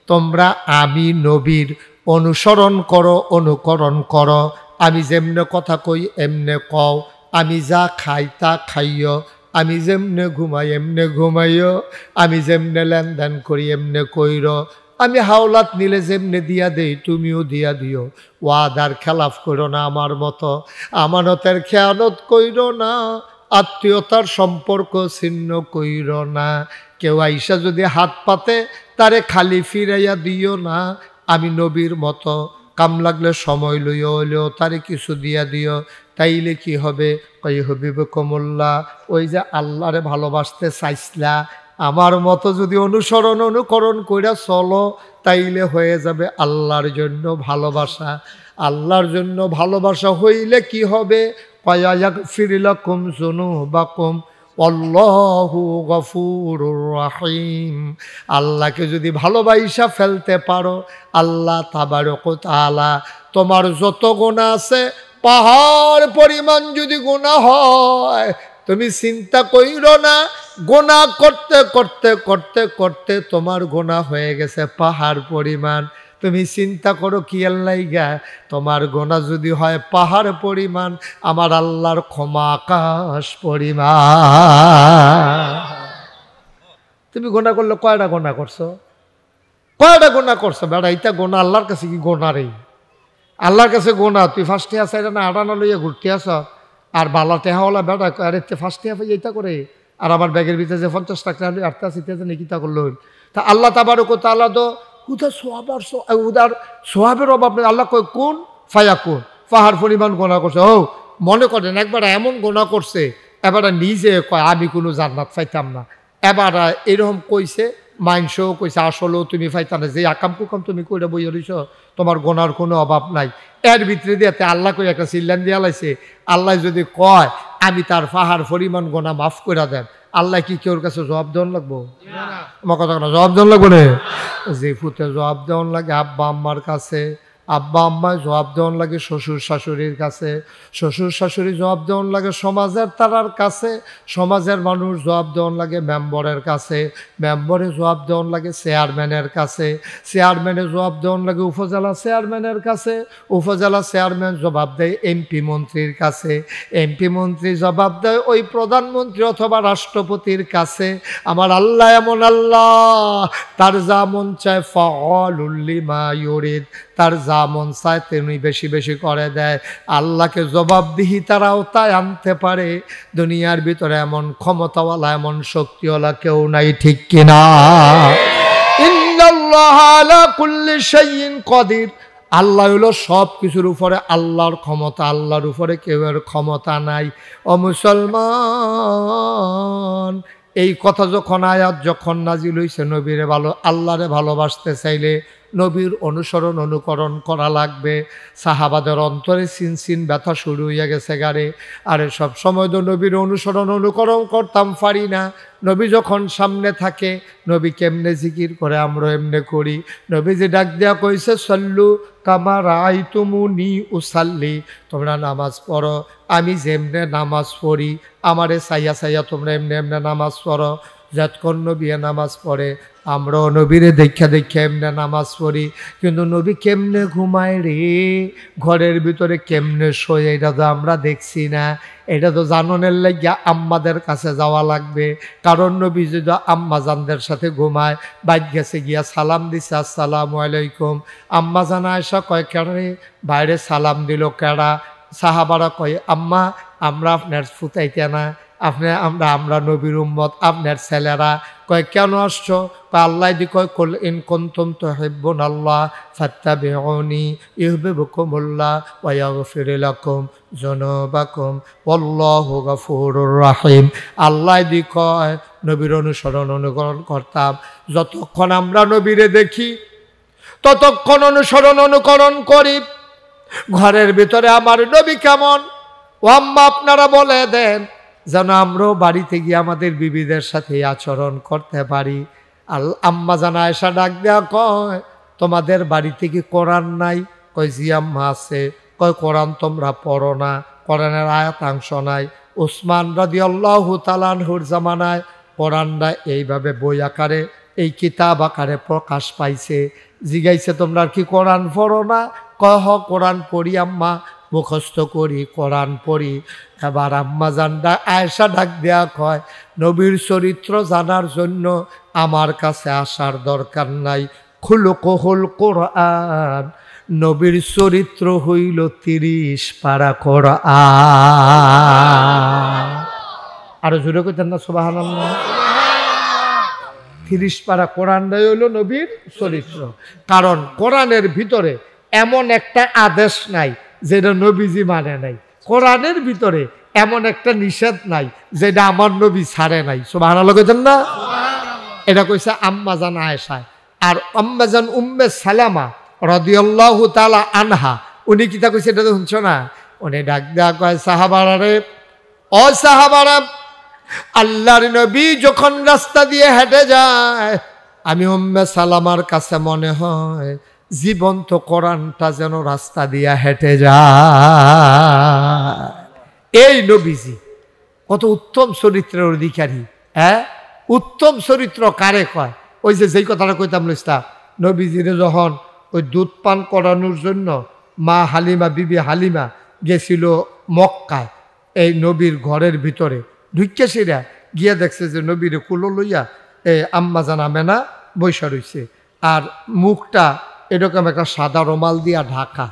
তোমরা আমি নবীর অনুসরণ করো, অনুকরণ করো। আমি যেমনে কথা কই এমনে কও, আমি যা খাই তা খাইও, আমি যেমনে ঘুমাই এমনে ঘুমাইও, আমি যেমনে লেনদেন করি এমনে কইর, আমি হাওলাত নিলে যেমনে দিয়া দেই তুমিও দিয়া দিও। ওয়াদার খেলাফ করো না আমার মতো, আমানতের খেয়ানত কইর না, আত্মীয়তার সম্পর্ক ছিন্ন কইর না। কেউ আইসা যদি হাত পাতে তারে খালি ফিরাইয়া দিও না। আমি নবীর মতো, কাম লাগলে সময় লইয়া হইলেও তারে কিছু দিয়া দিও। তাইলে কি হবে? কই হবিবকুমুল্লাহ, ওই যে আল্লাহরে ভালোবাসতে চাইছিলা, আমার মতো যদি অনুকরণ কইরা চলো, তাইলে হয়ে যাবে আল্লাহর জন্য ভালোবাসা। আল্লাহর জন্য ভালোবাসা হইলে কি হবে? ফায়াগফির লাকুম যুনুবাকুম আল্লাহু গফুরুর রহিম। আল্লাহকে যদি ভালোবাসা ফেলতে পারো, আল্লাহ তাবারক ওয়া তাআলা তোমার যত গুনাহ আছে পাহাড় পরিমাণ যদি গুনাহ হয়, তুমি চিন্তা কইরো না, গুনাহ করতে করতে করতে করতে তোমার গুনাহ হয়ে গেছে পাহাড় পরিমাণ। তুমি চিন্তা করো কি আল্লাহ, তোমার গুনাহ যদি হয় পাহাড় পরিমাণ, আমার আল্লাহর ক্ষমা আকাশ পরিমাণ। তুমি গুনাহ করলে কয়টা গুনাহ করছো? কয়টা গুনাহ করছো বেড়া? এইটা গুনাহ আল্লাহর কাছে কি গুনাহ রে? আল্লাহর কাছে গুনাহ। তুই ফার্স্ট টেহা চাইলে না আটানা লইয়া ঘুরতে আস, আর বালা টেহাওয়ালা বেড়া আরে ফার্স্ট টেহা পাই এইটা করে, আর আমার ব্যাগের ভিতরে যে 50 টাকা আটটা আসিতে নিকিতা করলো। তা আল্লাহ তাবারক ওয়া তাআলা তো উদার সোহাবের অভাব নেই। আল্লাহ কয় কোন ফায়া কোন, পাহাড় পরিমাণ গোনা করছে। ও মনে করেন একবার এমন গোনা করছে, এবার নিজে কয় আমি কোনো জান্নাত পাইতাম না। এবার এরকম কইছে, মাইনসও কইছে আসলেও তুমি পাইতাম না, যে আকাম কুকাম তুমি কইরা বইয়া রইছ, তোমার গোনার কোনো অভাব নাই। এর ভিতরে দিয়ে আল্লাহ কই একটা চিল্লান দিয়া লাইছে। আল্লাহ যদি কয় আমি তার পাহাড় পরিমাণ গোনা মাফ করে দেন, আল্লাহ কি কেউর কাছে জবাব দেওয়ান লাগবো? আমার কথা না, জবাব দেওয়ান লাগবো না। যে ফুতে জবাব দেওয়ান লাগে আব্বা আম্মার কাছে, আব্বা আম্মায় জবাব দেওয়ান লাগে শ্বশুর শাশুড়ির কাছে, শ্বশুর শাশুড়ি জবাব দেওয়ান লাগে সমাজের তারার কাছে, সমাজের মানুষ জবাব দেওয়ান লাগে মেম্বরের কাছে, মেম্বরে জবাব দেওয়ান লাগে চেয়ারম্যানের কাছে, চেয়ারম্যানে জবাব দেওয়ান লাগে উপজেলা চেয়ারম্যানের কাছে, উপজেলা চেয়ারম্যান জবাব দেয় এমপি মন্ত্রীর কাছে, এমপি মন্ত্রী জবাব দেয় ওই প্রধানমন্ত্রী অথবা রাষ্ট্রপতির কাছে। আমার আল্লাহ এমন আল্লাহ, তার যা মন চায় ফাআলুল লিমা ইউরিদ, তার যা মন চায় তিনি বেশি বেশি করে দেয়। আল্লাহকে জবাবদিহিতার আওতায় আনতে পারে দুনিয়ার ভিতরে এমন ক্ষমতাওয়ালা এমন শক্তিওয়ালা কেউ নাই, ঠিক কিনা? ইন্নাল্লাহা আলা কুল্লি শাইইন কাদির, আল্লাহ হলো সব কিছুর উপরে, আল্লাহর ক্ষমতা, আল্লাহর উপরে কেউ এর ক্ষমতা নাই। ও মুসলমান, এই কথা যখন আয়াত যখন নাজিল হইছে, নবীরে ভালো আল্লাহরে ভালোবাসতে চাইলে নবীর অনুসরণ অনুকরণ করা লাগবে। সাহাবাদের অন্তরে সিন ব্যথা শুরু হইয়া গেছে গারে, আরে সব সময় তো নবীর অনুসরণ অনুকরণ করতাম পারি না। নবী যখন সামনে থাকে, নবী কেমনে জিকির করে আমরা এমনে করি। নবী যে ডাক দেয়া কইছে সল্লু কামা রাআইতুমুনি উসাল্লি, তোমরা নামাজ পড়ো আমি যেমনে নামাজ পড়ি, আমারে সাইয়া সাইয়া তোমরা এমনি এমনি নামাজ পড়ো। যতক্ষণ নবী নামাজ পড়ে আমরাও নবীরে দেখা দেখা এমনি নামাজ পড়ি। কিন্তু নবী কেমনে ঘুমায় রে, ঘরের ভিতরে কেমনে শোয়, এটা তো আমরা দেখছি না। এটা তো জাননের লাগিয়া আম্মাদের কাছে যাওয়া লাগবে, কারণ নবী যদি আম্মাজানদের সাথে ঘুমায়, বাইর গেছে গিয়া সালাম দিছে আসসালামু আলাইকুম, আম্মাজান আয়েশা কয় কেড়ে বাইরে সালাম দিল কেড়া? সাহাবারা কয় আম্মা আমরা আপনার ফুতাইতে না, আমরা নবীর উম্মত, আপনার ছেলেরা। কয় কেন আসছো? আল্লাহ দি কয় কুল ইন কুনতুম তুহিব্বুনাল্লাহ ফাত্তাবিউনি ইউহিব্বুকুমুল্লাহ ওয়া ইয়াগফির লাকুম যুনুবাকুম ওয়াল্লাহু গফুরুর রহিম। আল্লাহ দি কয় নবীর অনুসরণ অনুকরণ করতাম, যতক্ষণ আমরা নবীরে দেখি ততক্ষণ অনুসরণ অনুকরণ করি। ঘরের ভিতরে আমার নবী কেমন ও আম্মা আপনারা বলে দেন, যেন আমরাও বাড়িতে গিয়ে আমাদের বিবিদের সাথে আচরণ করতে পারি। আম্মা জানা আয়েশা ডাক দেয়া কয় তোমাদের বাড়িতে কি কোরআন নাই? কয় জি আম্মা আছে। কয় কোরআন তোমরা পড়ো না, কোরআনের আয়াতাংশ নাই। উসমান রাদিয়াল্লাহু তাআলা আনহুর জামানায় কোরআনটা এইভাবে বই আকারে, এই কিতাব আকারে প্রকাশ পাইছে। জিগাইছে তোমরা কি কোরআন পড়ো না? কয় হ কোরআন পড়ি আম্মা, মুখস্থ করি, কোরআন পড়ি। এবার আম্মা জানডা আয়েশা ডাক দেয়া কয় নবীর চরিত্র জানার জন্য আমার কাছে আসার দরকার নাই, খুলুকুল কোরআন, নবীর চরিত্র হইল 30 পারা কোরআন। আরো জোরে কইতেন না সুবহানাল্লাহ? 30 পারা কোরআনটাই হইল নবীর চরিত্র। কারণ কোরআনের ভিতরে এমন একটা আদেশ নাই যেটা নবীজি মানে নাই, কোরআনের ভিতরে এমন একটা নিষেধ নাই যেটা আমার নবী ছাড়ে নাই। সুবহানাল্লাহ কইতেন না? এটা কইছে আম্মাজান আয়েশা। আর আম্মাজান উম্মে সালামা রাদিয়াল্লাহু তাআলা আনহা, উনি কিতা কইছে এটা তো শুনছো না? উনি ডাক দেয়া কয় সাহাবারা রে, ও সাহাবারা, আল্লাহর নবী যখন রাস্তা দিয়ে হেঁটে যায় আমি উম্মে সালামার কাছে মনে হয় জীবন্ত কোরআনটা যেন রাস্তা দিয়া হেঁটে যায়। এই নবীজি কত উত্তম চরিত্রের অধিকারী। হ্যাঁ, উত্তম চরিত্র কারে কয়? ওই যেই কথাটা কইতাম লইস্তা, নবীজিরে যখন ওই দুধ পান করানোর জন্য মা হালিমা, বিবি হালিমা গেছিল মক্কায়, এই নবীর ঘরের ভিতরে ঢুকেছিরা গিয়া দেখছে যে নবীরে কুলো লইয়া আম্মাজান আমেনা বৈশা রইছে, আর মুখটা এরকম একটা সাদা রুমাল দিয়া ঢাকা।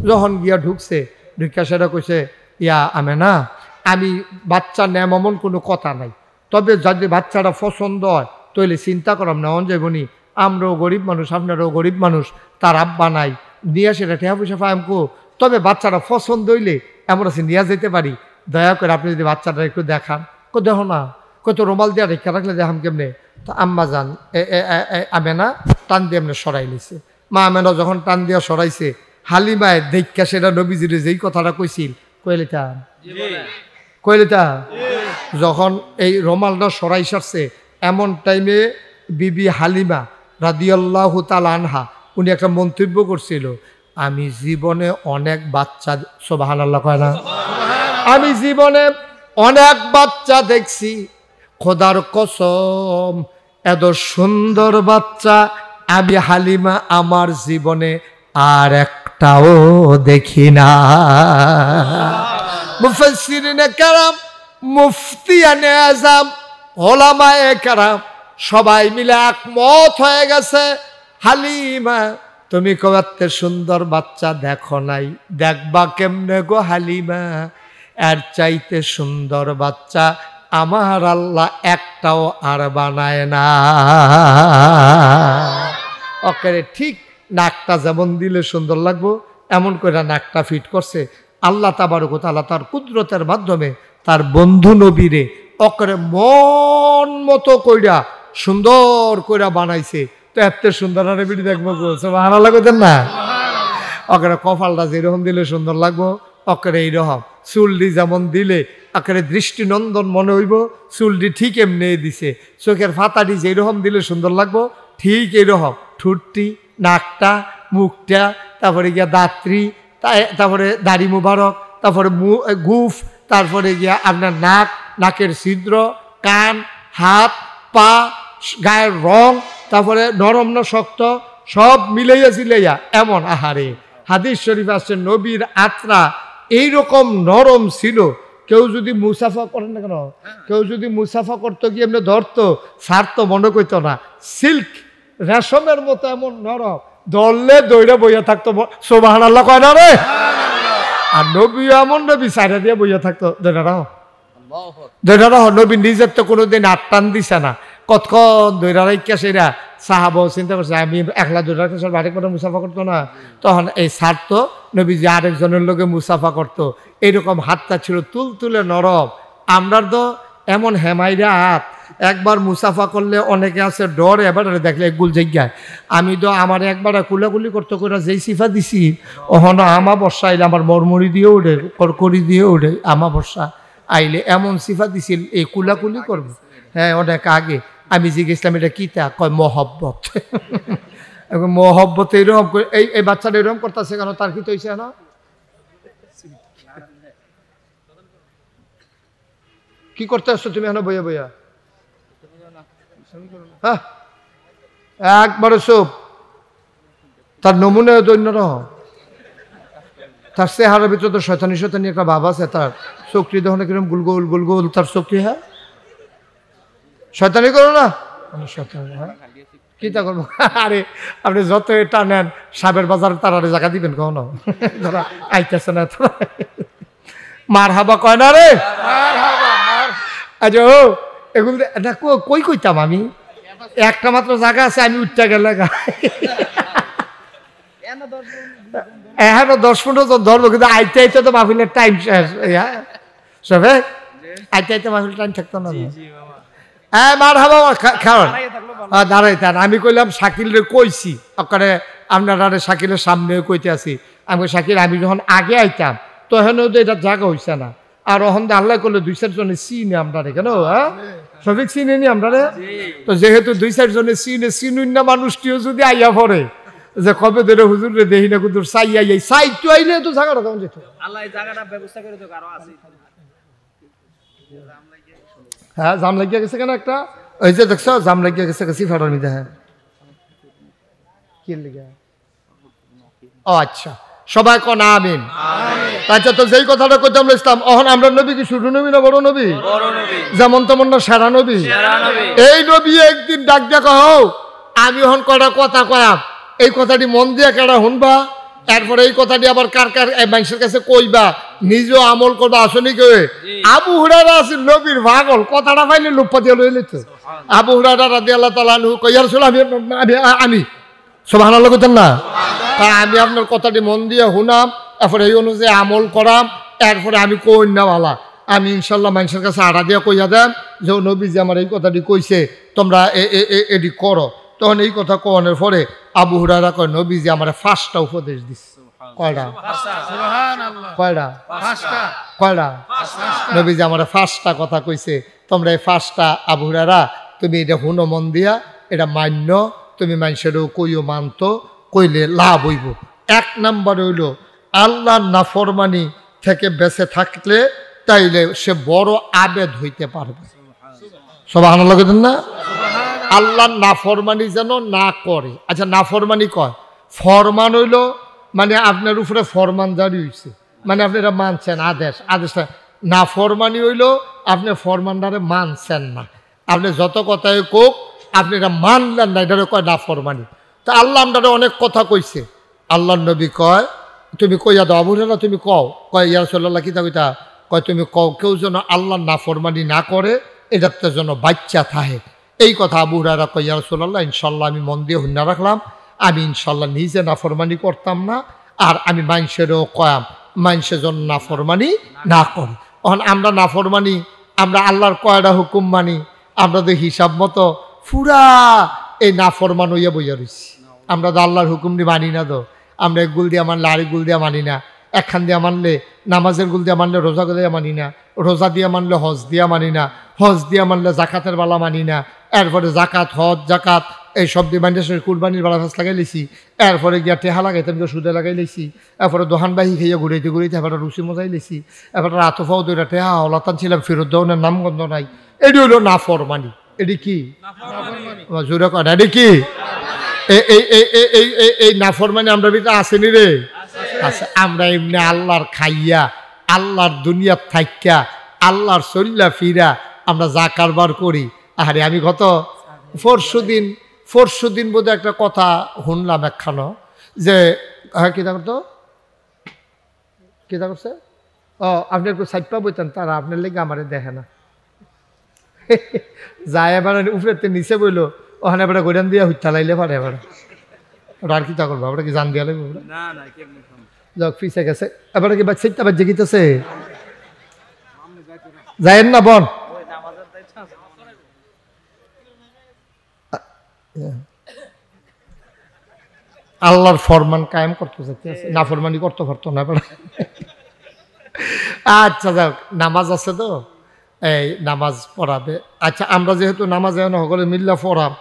যখন গিয়া ঢুকছে, ঢুকা সেটা কইছে ইয়া আমেনা, আমি বাচ্চা নেম এমন কোনো কথা নাই, তবে যদি বাচ্চাটা পছন্দ হয় তাহলে চিন্তা করাম না, অন যাবনি, আমরাও গরিব মানুষ, আপনারাও গরিব মানুষ, তার আব্বা নাই, নিয়ে সেটা ঠেয়া পয়সা পাইমকো, তবে বাচ্চাটা পছন্দ হইলে আমরা নিয়ে যেতে পারি, দয়া করে আপনি যদি বাচ্চাটা একটু দেখান। কো দেখো না, কত রুমাল দিয়া রেখা রাখলে দেখাম কেমনে? তো আম্মা যান আমেনা টান দিয়ে এমনি সরাই নিছে। মা আমেনা যখন টান দিয়া সরাইছে, হালিমায় দেখা সেটা নবীজিরে যেই কথাটা কইছিল কইলিতা যখন এই রুমালটা সরাই সারছে, এমন টাইমে বিবি হালিমা রাদিয়াল্লাহু তাআলা আনহা উনি একটা মন্তব্য করছিল, আমি জীবনে অনেক বাচ্চা, সুবহানাল্লাহ কয় না, আমি জীবনে অনেক বাচ্চা দেখছি, খোদার কসম এত সুন্দর বাচ্চা আমি হালিমা আমার জীবনে আর একটাও দেখি না। মুফাসসিরিনে কেরাম, মুফতিয়ানে আযম, ওলামায়ে কেরাম সবাই মিলে একমত হয়ে গেছে, হালিমা তুমি কত সুন্দর বাচ্চা দেখো নাই, দেখবা কেমনে গো হালিমা, এর চাইতে সুন্দর বাচ্চা আমার আল্লাহ একটাও আর বানায় না। ওকে ঠিক নাকটা যেমন দিলে সুন্দর লাগবো এমন করে নাকটা ফিট করছে আল্লাহ তাবারক ওয়া তাআলা তার কুদরতের মাধ্যমে তার বন্ধু নবীরে ওকে মন মতো কইরা সুন্দর কইরা বানাইছে। তো এত সুন্দর আরে বিড়ি দেখবো, সুবহানাল্লাহ কইতেন না? ওকে কপালটা যেরকম দিলে সুন্দর লাগবো ওকে এইরকম চুলটি যেমন দিলে আকারে দৃষ্টিনন্দন মনে হইব, চুলটি ঠিক এমনি দিছে। চোখের ফাতাটি যেরকম দিলে সুন্দর লাগবো ঠিক এইরকম ঠোঁটটি, নাকটা, মুখটা, তারপরে গিয়া দাঁতরি, তারপরে দাড়ি মুবারক, তারপরে গুফ, তারপরে গিয়া আপনার নাক, নাকের ছিদ্র, কান, হাত, পা, গায়ের রং, তারপরে নরম না শক্ত সব মিলাইয়া জিলাইয়া এমন। আহারে হাদিস শরীফ আসছে নবীর আত্রা এইরকম নরম ছিল, কেউ যদি মুসাফা করেন না কেন, কেউ যদি মুসাফা করতো গিয়ে এমনি ধরতো ছাড়তো মনে করতো না, সিল্ক রেশমের মতো এমন নরম, ধরলে দৌড়ে বইয়া থাকতো, সুবহানাল্লাহ কয় না রে? আর নবী এমন নবী সাইডা দিয়ে বইয়া থাকতো, দৈরা নবী নিজের তো কোনোদিন আটটান দিছে না, কতক্ষণ দৈরা রাইকা সেরা সাহাবা চিন্তা করছে আমি একলা দৈরা বাড়ি করে মুসাফা করতো না, তখন এই ছাড়তো নবী যে আরেকজনের লোকে মুসাফা করতো, এইরকম হাতটা ছিল তুলতুলে নরম। আমরা তো এমন হেমাইরা হাত, একবার মুসাফা করলে অনেকে আছে ডর, এবার দেখলে গুল জায়গায়। আমি তো আমার একবার কুলাকুলি করতে করে যেই সিফা দিছি ওখানে আমা বর্ষা আইলে আমার মরমরি দিয়ে উঠে, করকরি দিয়ে উঠে, আমা বর্ষা আইলে এমন সিফা দিছিল এই কুলাকুলি করবো। হ্যাঁ অনেক আগে আমি জিজ্ঞেসলাম এটা কি, তা কয় মহব্বত। মহব্বত এইরকম এই বাচ্চাটা এরকম করতেছে কেন, তার কি তো হয়েছে না? কি করতে আসছো তুমি এখন বইয়া বইয়া? হ্যাঁ একবারে সব তার নমুনা দৈন্য রহ, তার চেহারার ভিতরে তো শয়তানি শয়তানি একটা ভাব আছে, তার চোখটি দেখো না কিরকম গুলগোল গুলগোল তার চোখটি। হ্যাঁ শয়তানি করো না, শয়তানি। হ্যাঁ কি তা করবো? আরে আপনি যত এটা নেন সাবের বাজার তারারে জায়গা দিবেন কখনো? ধরা আইতেছে না তোরা মার হাবা কয় না রে, আচ্ছা ও এগুলো এটা কই কইতাম আমি, একটা মাত্র জায়গা আছে আমি উঠতে গেলে এখন 10-15 জন ধরবো, কিন্তু আইতে আইতে তো মাহফিলের টাইম শেষ। সবে আইতে আইতে মাহফিলের টাইম থাকতো না। হ্যাঁ মার হাবা খাওয়ান দাঁড়াইতেন। আমি কইলাম শাকিল রে কইছি ওখানে আপনারা শাকিলের সামনে কইতে আছি, আমি শাকিল আমি যখন আগে আইতাম তখন তো এটা জায়গা হইছে না, আর ওখান আল্লাহ করলে 2-4 জনে চিনি আমরা কেন, হ্যাঁ সঠিক চিনি নি আমরা। তো যেহেতু 2-4 জনে চিনুন না, মানুষটিও যদি আইয়া পড়ে যে কবে ধরে হুজুর রে দেখি না কুদুর চাই আই চাই তো আইলে তো জায়গাটা কেমন যেত। আল্লাহ এই জায়গাটা ব্যবস্থা করে তো কারো আছে। হ্যাঁ জাম লাগিয়ে গেছে কেন একটা, ওই যে দেখছো জাম লাগিয়ে গেছে কাছি ফাটার মধ্যে। হ্যাঁ কি লিখা? ও আচ্ছা সবাই কোন আমিন। আচ্ছা তো যেই কথাটা কইতাম ইসলাম, এখন আমরা নবী কি ছোট নবী না বড় নবী? যেমন তেমন না সেরা নবী। এই নবী একদিন ডাক দেখা হও, আমি এখন কটা কথা কয়াম, এই কথাটি মন দিয়ে কেডা শুনবা, এরপরে এই কথাটি আবার কার কার মানুষের কাছে কইবা, নিজেও আমল করবা। আসলে কে আবু হুরায়রা আছে নবীর পাগল, কথাটা পাইলে লুপ্পা দিয়ে লইলে তো। আবু হুরায়রা রাদিয়াল্লাহু তাআলা আনহু কইয়া রাসূল আমি সুবহানাল্লাহ কইতেন না, তাই আমি আপনার কথাটি মন দিয়ে শুনাম, এরপরে এই অনুযায়ী আমল করাম, এরপরে আমি কই না বালা, আমি ইনশাল্লাহ মানুষের কাছে আড়া দিয়ে কইয়া দেন যে নবী যে আমার এই কথাটি কইছে তোমরা এটি করো। তখন এই কথা কওয়ানোর পরে আবু হুরায়রা কয় নবী যে আমার 5টা উপদেশ দিচ্ছে। কয়টা? কয়টা? কয়টা? নবী যে আমার 5টা কথা কইছে, তোমরা এই 5টা আবু হুরায়রা তুমি এটা হুনো মন দিয়া, এটা মান্য, তুমি মানুষেরও কইও মানতো, কইলে লাভ হইব। এক নাম্বার হইল আল্লাহর নাফরমানি থেকে বেঁচে থাকলে তাইলে সে বড় আবেদ হইতে পারবে। সুবহানাল্লাহ বলেন না? আল্লাহর নাফরমানি যেন না করে। আচ্ছা, নাফরমানি কয় ফরমান হইল মানে আপনার উপরে ফরমান জারি হইছে, মানে আপনি এটা মানছেন, আদেশটা। নাফরমানি হইল আপনি ফরমানটারে মানছেন না, আপনি যত কথাই কোক আপনি এটা মানলেন না, এটারে কয় নাফরমানি। তা আল্লাহ আপনারা অনেক কথা কইছে। আল্লাহ নবী কয় তুমি কইয়া দাও, আবু হুরায়রা তুমি কও, কয় ইয়া রাসূলুল্লাহ কিতা কইতা, কয় তুমি কও কেউ যেন আল্লাহর নাফরমানি না করে, এটাতে যেন বাচ্চা থাকে। এই কথা আবু হুরায়রা কয় ইয়া রাসূলুল্লাহ ইনশাআল্লাহ আমি মন দিয়ে হুন্না রাখলাম, আমি ইনশাআল্লাহ নিজে নাফরমানি করতাম না, আর আমি মানুষেরও কয়াম মানুষের জন্য নাফরমানি না করে। এখন আমরা নাফরমানি, আমরা আল্লাহর কয়টা হুকুম মানি, আমরা তো হিসাব মতো পুরা এই নাফরমান হইয়া বইয়া রয়েছি। আমরা তো আল্লাহর হুকুম দিয়ে মানি না, তো আমরা এক গুল দিয়ে মানলে আরেক গুল দিয়ে মানি না, একখান দিয়ে মানলে নামাজের গুল দিয়ে মানলে রোজা দিয়ে মানি না, রোজা দিয়ে মানলে হজ দিয়া মানি না, হজ দিয়া মানলে জাকাতের বেলা মানি না, এরপরে জাকাত হজ জাকাত এই সব দিয়ে মানি কুরবানির বেলা ফাঁস লাগাই লেছি, এরপরে গিয়া টেহা লাগাইতাম গিয়ে সুদে লাগাই লেছি, এরপরে দোহানবাহি খাইয়া ঘুরাইতে ঘুরাইতে এবারে রুচি মজাই লেছি, এবারে আতফাও দুইটা টেহা হলাতান ছিলাম, ফেরত দেওয়ার নামগন্ধ নাই। এটি হইল নাফরমানি। এটি কি জোরে কর, এটি কি এই নাফরমানি আমরা ভিতরে আসেনি রে? আচ্ছা, আমরা এমনি আল্লাহর খাইয়া আল্লাহর দুনিয়ার থাইকা আল্লাহর চল্লা ফিরা আমরা যা কারবার করি। আরে আমি গত পরশু দিন বোধহয় একটা কথা শুনলাম একখানো, যে হ্যাঁ কিতা করতো, কিতা করছে, আপনি একটু সাইড পা বইতেন, তারা আপনার লেগে আমারে দেখে না যায় এবার উপরে নিচে বইলো, ওখানে এবার গোডান দিয়া হুইতা লাইলে পারে, এবার আর কিতা করবো, আমরা কি জান দিয়া লাগবে, যাক পিছিয়ে গেছে, এবার কি সেটা বাজে গিতেছে যায়েন না বন। আল্লাহর ফরমান কায়েম করতে চাইতে আছে, নাফরমানি করতে পারতো না। আচ্ছা যাক, নামাজ আছে তো, এই নামাজ পড়াবে। আচ্ছা, আমরা যেহেতু নামাজ এখন সকলে মিল্লা পড়াম,